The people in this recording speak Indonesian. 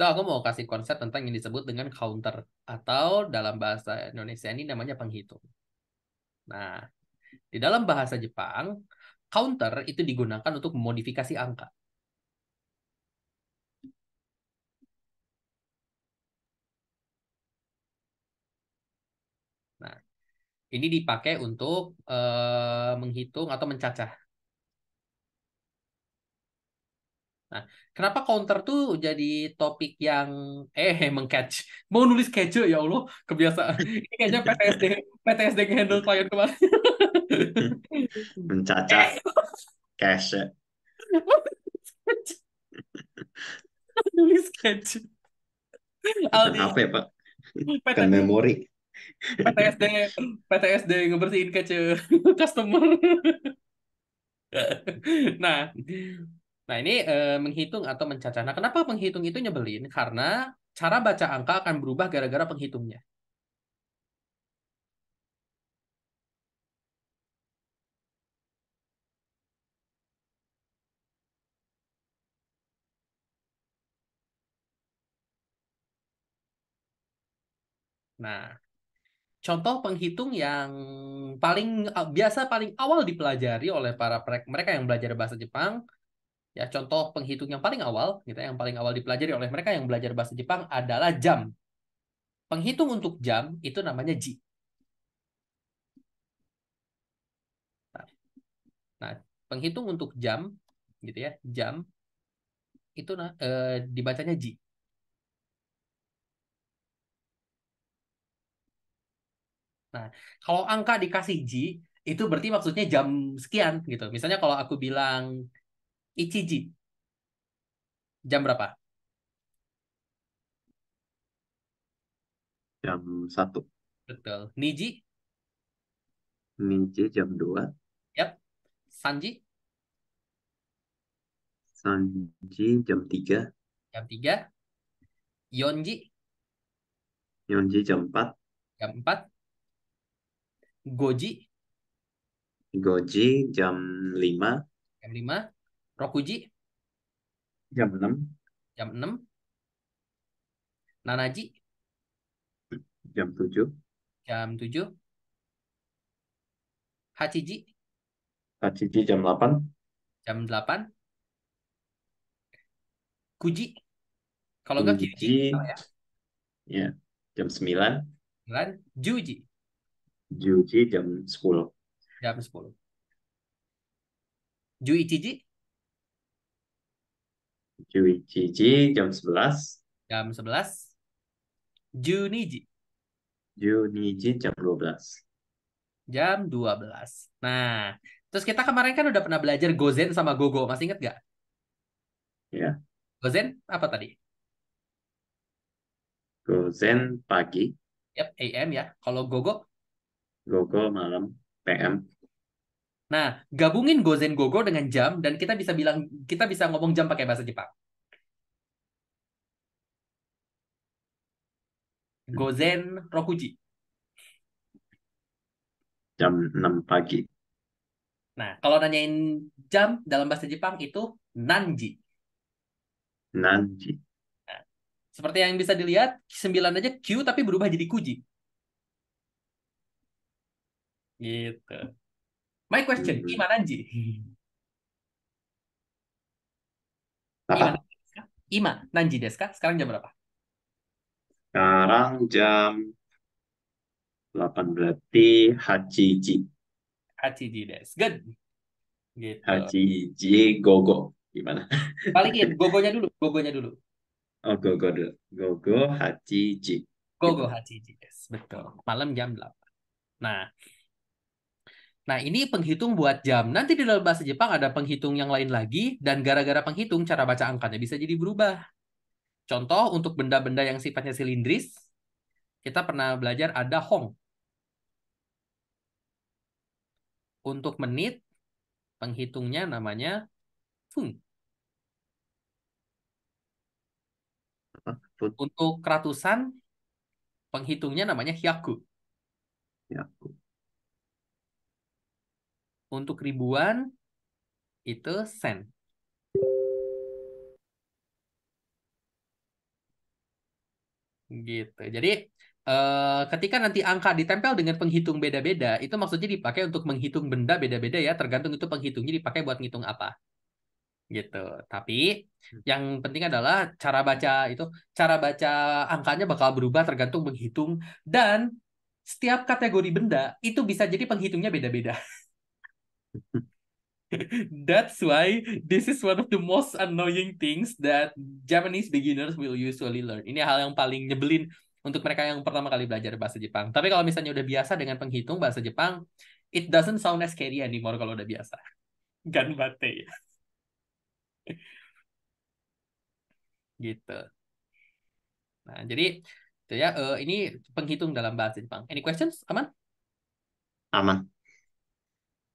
So, aku mau kasih konsep tentang yang disebut dengan counter atau dalam bahasa Indonesia ini namanya penghitung. Nah, di dalam bahasa Jepang, counter itu digunakan untuk memodifikasi angka. Nah, ini dipakai untuk menghitung atau mencacah. Nah, kenapa counter tuh jadi topik yang mengcatch. Mau nulis catch ya Allah, kebiasaan. Ini kayaknya PTSD handle klien kemarin. Mencacah cache Nulis catch. bukan Aldi, HP Pak, bukan PT, memori. PTSD, PTSD ngebersihin catch customer. Nah, nah ini menghitung atau mencacah. Nah, kenapa menghitung itu nyebelin? Karena cara baca angka akan berubah gara-gara penghitungnya. Nah, contoh penghitung yang biasa paling awal dipelajari oleh mereka yang belajar bahasa Jepang, ya contoh penghitung yang paling awal, gitu ya, yang paling awal dipelajari oleh mereka yang belajar bahasa Jepang adalah jam. Penghitung untuk jam itu namanya ji. Nah, nah, penghitung untuk jam, gitu ya, jam itu dibacanya ji. Nah, kalau angka dikasih ji, itu berarti maksudnya jam sekian, gitu. Misalnya kalau aku bilang ichiji, jam berapa? Jam 1. Betul. Niji, Niji jam 2. yap. Sanji, Sanji jam 3. jam 3. Yonji, Yonji jam 4. jam 4. Goji, Goji jam 5. jam 5. Rokuji, Jam 6. jam 6. Nanaji, Jam 7. jam 7. Hachiji, Hachiji jam 8. jam 8. Kuji, kalau enggak Kyuji, Kuji salah ya. ya jam 9. 9. Juji, Juji jam 10. jam 10. Juichiji, Juichiji jam 11. jam 11. Juniji, Juniji jam 12. jam 12. Nah, terus kita kemarin kan udah pernah belajar Gozen sama Gogo. Masih inget nggak? Ya, Gozen apa tadi? Gozen pagi, Yap, AM ya. Kalau Gogo. Gogo malam, PM. Nah, gabungin Gozen Gogo dengan jam dan kita bisa ngomong jam pakai bahasa Jepang. Gozen Rokuji. Jam 6 pagi, Nah, kalau nanyain jam dalam bahasa Jepang itu nanji. Nanji. Nah, seperti yang bisa dilihat, 9 aja Q tapi berubah jadi kuji. Gitu. My question, Hmm. Ima nanji. Ima Apa? nanji desu ka? Ima nanji desu ka? Sekarang jam berapa? Sekarang jam 8 berarti Hachiji. Hachiji desu. Good. Gitu. Hachiji Gogo. Gimana? Balikin, gogonya dulu, gogonya dulu. Oh, Gogo dulu. Gogo Hachiji. Gitu. Gogo Hachiji desu. Betul. Malam jam 8. Nah, nah, ini penghitung buat jam. Nanti di dalam bahasa Jepang ada penghitung yang lain lagi, dan gara-gara penghitung, cara baca angkanya bisa jadi berubah. Contoh, untuk benda-benda yang sifatnya silindris, kita pernah belajar ada hong. Untuk menit, penghitungnya namanya fung. Apa? Put. Untuk ratusan, penghitungnya namanya hyaku. Ya. Untuk ribuan, itu sen. Gitu. Jadi ketika nanti angka ditempel dengan penghitung beda-beda, itu maksudnya dipakai untuk menghitung benda beda-beda ya, tergantung itu penghitungnya dipakai buat ngitung apa. Gitu. Tapi yang penting adalah cara baca angkanya bakal berubah tergantung menghitung dan setiap kategori benda itu bisa jadi penghitungnya beda-beda. That's why this is one of the most annoying things that Japanese beginners will usually learn. Ini hal yang paling nyebelin untuk mereka yang pertama kali belajar bahasa Jepang. Tapi kalau misalnya udah biasa dengan penghitung bahasa Jepang, it doesn't sound as scary anymore kalau udah biasa. Ganbate. Gitu. Nah, jadi itu ya ini penghitung dalam bahasa Jepang. Any questions? Aman? Aman.